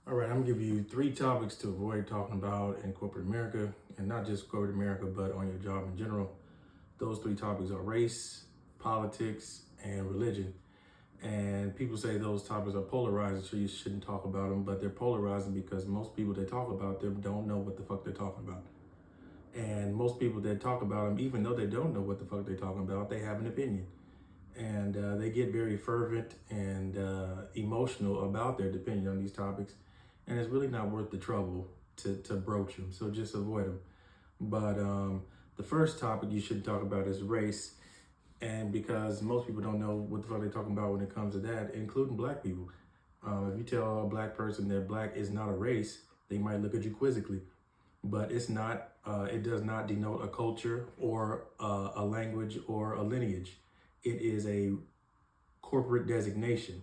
All right, I'm gonna give you three topics to avoid talking about in corporate America, and not just corporate America, but on your job in general. Those three topics are race, politics, and religion. And people say those topics are polarizing, so you shouldn't talk about them, but they're polarizing because most people that talk about them don't know what the fuck they're talking about. And most people that talk about them, even though they don't know what the fuck they're talking about, they have an opinion. And they get very fervent and emotional about their opinion on these topics, and it's really not worth the trouble to broach them. So just avoid them. But the first topic you should talk about is race, and because most people don't know what the fuck they're talking about when it comes to that, including black people. If you tell a black person that black is not a race, they might look at you quizzically. But it's not. It does not denote a culture or a language or a lineage. It is a corporate designation,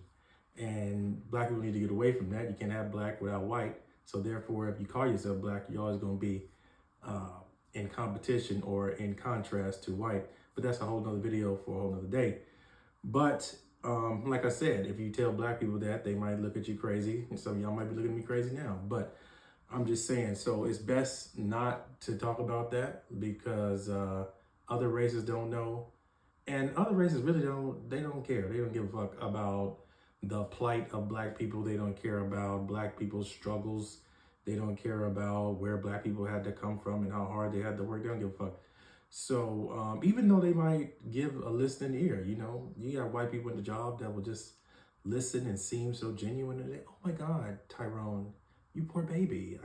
and black people need to get away from that. You can't have black without white. So therefore, if you call yourself black, you're always going to be in competition or in contrast to white. But that's a whole nother video for a whole nother day. But like I said, if you tell black people that, they might look at you crazy, and some of y'all might be looking at me crazy now. But I'm just saying, so it's best not to talk about that because other races don't know, and other races really don't care. They don't give a fuck about the plight of black people. They don't care about black people's struggles. They don't care about where black people had to come from and how hard they had to work. They don't give a fuck. So even though they might give a listening ear, you got white people in the job that will just listen and seem so genuine, and they, oh my God, Tyrone, you poor baby.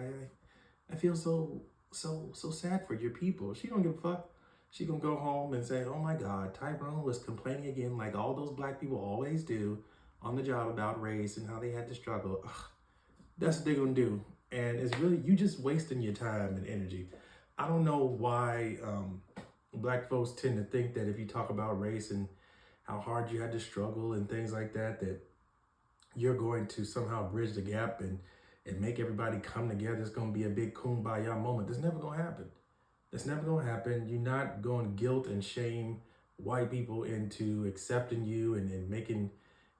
I feel so sad for your people. She don't give a fuck. She gonna go home and say, oh my God, Tyrone was complaining again like all those black people always do on the job about race and how they had to struggle. Ugh, that's what they're gonna do. And it's really, you just wasting your time and energy. I don't know why black folks tend to think that if you talk about race and how hard you had to struggle and things like that, that you're going to somehow bridge the gap and make everybody come together. It's going to be a big kumbaya moment. That's never going to happen. That's never going to happen. You're not going to guilt and shame white people into accepting you and making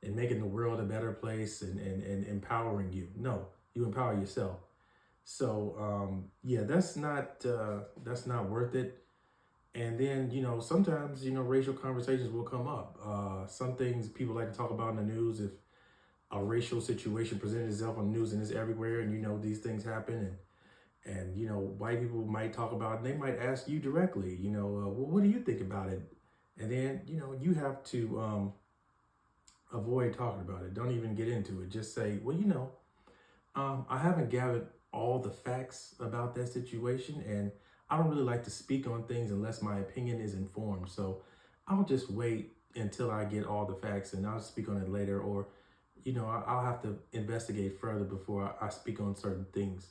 the world a better place and empowering you. No, you empower yourself. So yeah, that's not worth it. And then, sometimes, racial conversations will come up. Some things people like to talk about in the news, if a racial situation presented itself on the news, and it's everywhere, and these things happen, and white people might talk about it, and they might ask you directly, well, what do you think about it? And then, you have to avoid talking about it. Don't even get into it. Just say, well, I haven't gathered all the facts about that situation, and I don't really like to speak on things unless my opinion is informed. So I'll just wait until I get all the facts, and I'll speak on it later, or I'll have to investigate further before I speak on certain things.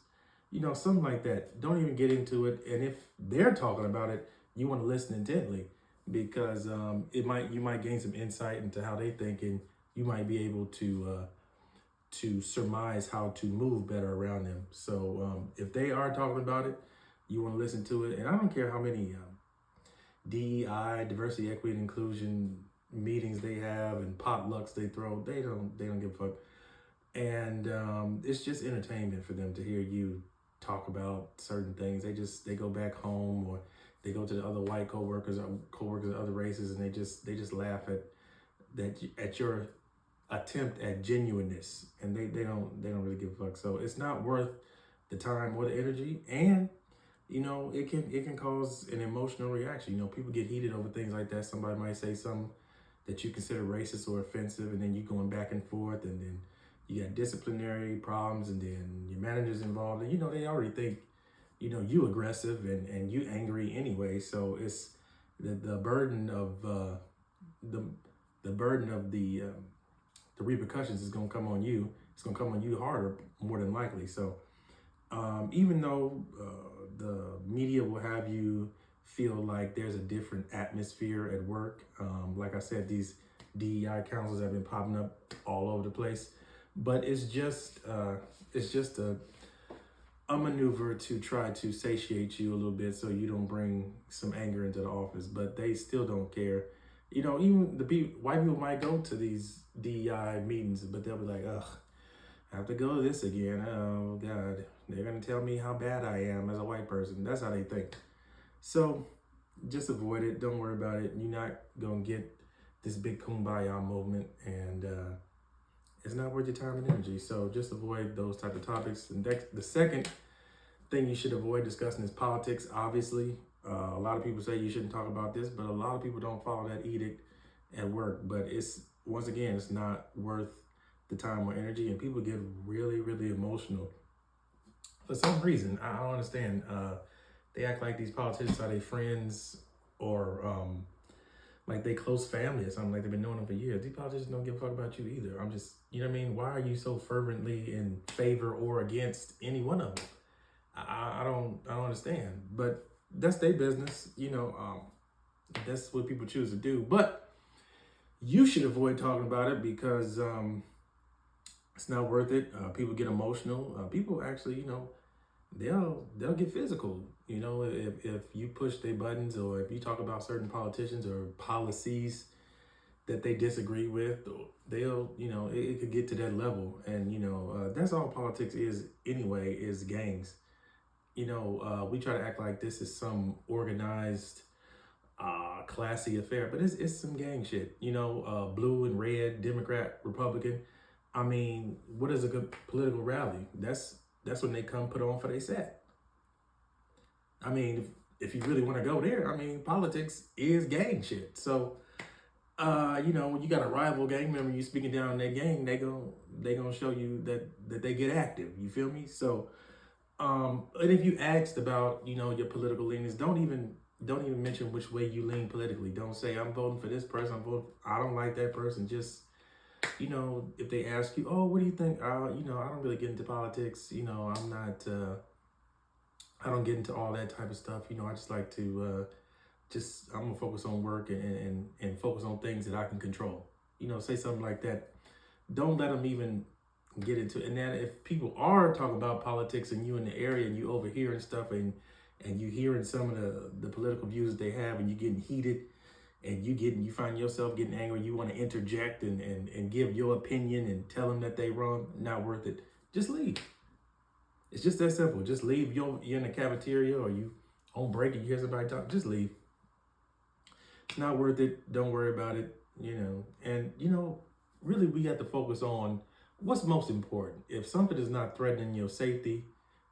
Something like that. Don't even get into it. And if they're talking about it, you want to listen intently because you might gain some insight into how they think, and you might be able to surmise how to move better around them. So if they are talking about it, you want to listen to it. And I don't care how many DEI, diversity, equity, and inclusion meetings they have and potlucks they throw. They don't give a fuck. And it's just entertainment for them to hear you talk about certain things. They go back home, or they go to the other white coworkers of other races, and they just laugh at your attempt at genuineness, and they don't really give a fuck. So it's not worth the time or the energy, and it can cause an emotional reaction. People get heated over things like that. Somebody might say something that you consider racist or offensive, and then you going back and forth, and then you got disciplinary problems, and then your manager's involved, and they already think you aggressive and you angry anyway. So it's the burden of the burden of the repercussions is going to come on you. It's going to come on you harder, more than likely. So even though the media will have you feel like there's a different atmosphere at work, like I said, these DEI councils have been popping up all over the place, but it's just a maneuver to try to satiate you a little bit so you don't bring some anger into the office. But they still don't care. Even white people might go to these DEI meetings, but they'll be like, ugh, I have to go to this again. Oh God, they're gonna tell me how bad I am as a white person. That's how they think. So just avoid it. Don't worry about it. You're not gonna get this big kumbaya movement, and it's not worth your time and energy. So just avoid those type of topics. And the second thing you should avoid discussing is politics. Obviously, a lot of people say you shouldn't talk about this, but a lot of people don't follow that edict at work. But it's, once again, it's not worth the time or energy, and people get really, really emotional for some reason. I don't understand. They act like these politicians are their friends, or like they close family or something, like they've been knowing them for years. These politicians don't give a fuck about you either. I'm just, you know what I mean? Why are you so fervently in favor or against any one of them? I don't understand. But that's their business, you know. That's what people choose to do. But you should avoid talking about it because it's not worth it. People get emotional. People actually, you know, they'll get physical. You know, if you push their buttons, or if you talk about certain politicians or policies that they disagree with, they'll, you know, it could get to that level. And, you know, that's all politics is anyway, is games. You know, we try to act like this is some organized, classy affair, but it's some gang shit. You know, blue and red, Democrat, Republican. I mean, what is a good political rally? That's when they come put on for their set. I mean, if you really want to go there, I mean, politics is gang shit. So, you know, when you got a rival gang member, you speaking down their gang, they gonna show you that they get active. You feel me? So, and if you asked about, you know, your political leanings, don't even mention which way you lean politically. Don't say I'm voting for this person. I don't like that person. Just, you know, if they ask you, oh, what do you think? You know, I don't really get into politics. You know, I'm not. I don't get into all that type of stuff. You know, I just like to I'm gonna focus on work and focus on things that I can control. You know, say something like that. Don't let them even get into it. And then if people are talking about politics and you in the area and you overhearing stuff, and you hearing some of the political views that they have, and you getting heated, and you find yourself getting angry, you want to interject and give your opinion and tell them that they wrong, not worth it. Just leave. It's just that simple. Just leave. You're in the cafeteria, or you on break and you hear somebody talk, just leave. It's not worth it. Don't worry about it. You know, and you know, really we have to focus on what's most important. If something is not threatening your safety,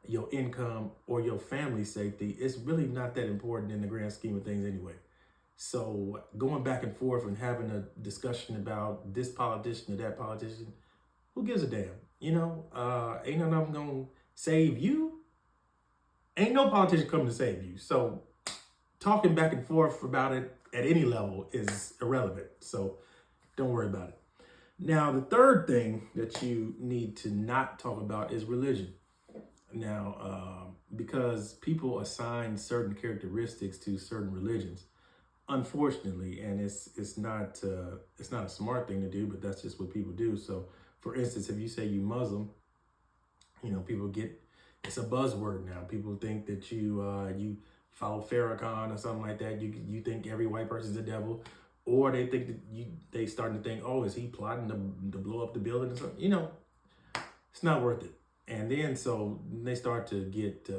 your income, or your family's safety, it's really not that important in the grand scheme of things anyway. So going back and forth and having a discussion about this politician or that politician, who gives a damn? You know, ain't none of them gonna save you. Ain't no politician coming to save you. So talking back and forth about it at any level is irrelevant. So don't worry about it. Now, the third thing that you need to not talk about is religion. Now, because people assign certain characteristics to certain religions, unfortunately, and it's not a smart thing to do, but that's just what people do. So, for instance, if you say you Muslim, you know, people get, it's a buzzword now. People think that you follow Farrakhan or something like that. You think every white person's the devil, or they think that they starting to think, oh, is he plotting to blow up the building or something? You know, it's not worth it. And then so they start to get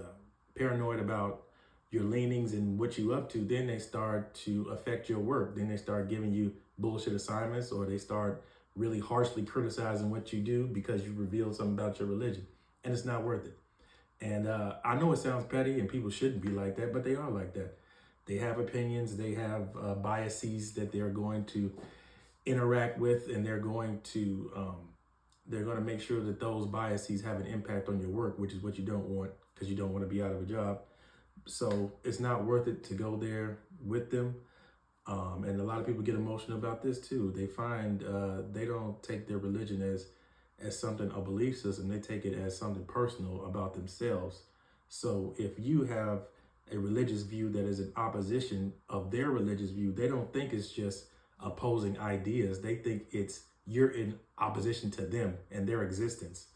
paranoid about your leanings and what you up to. Then they start to affect your work. Then they start giving you bullshit assignments, or they start really harshly criticizing what you do because you revealed something about your religion. And it's not worth it. And I know it sounds petty and people shouldn't be like that, but they are like that. They have opinions, they have biases that they're going to interact with, and they're going to make sure that those biases have an impact on your work, which is what you don't want, because you don't want to be out of a job. So it's not worth it to go there with them. And a lot of people get emotional about this too. They find they don't take their religion as something, a belief system. They take it as something personal about themselves. So if you have a religious view that is in opposition of their religious view, they don't think it's just opposing ideas. They think it's you're in opposition to them and their existence.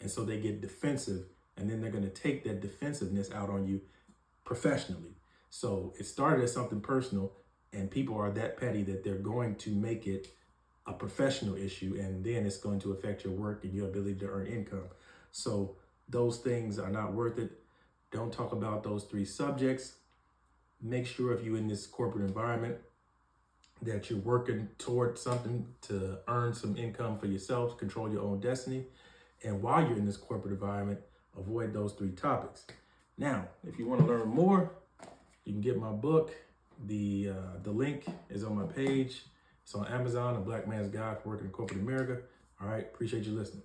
And so they get defensive, and then they're going to take that defensiveness out on you professionally. So it started as something personal, and people are that petty that they're going to make it a professional issue, and then it's going to affect your work and your ability to earn income. So those things are not worth it. Don't talk about those three subjects. Make sure if you're in this corporate environment that you're working toward something to earn some income for yourself, control your own destiny. And while you're in this corporate environment, avoid those three topics. Now, if you want to learn more, you can get my book. The link is on my page. It's on Amazon, A Black Man's Guide for Working in Corporate America. All right, appreciate you listening.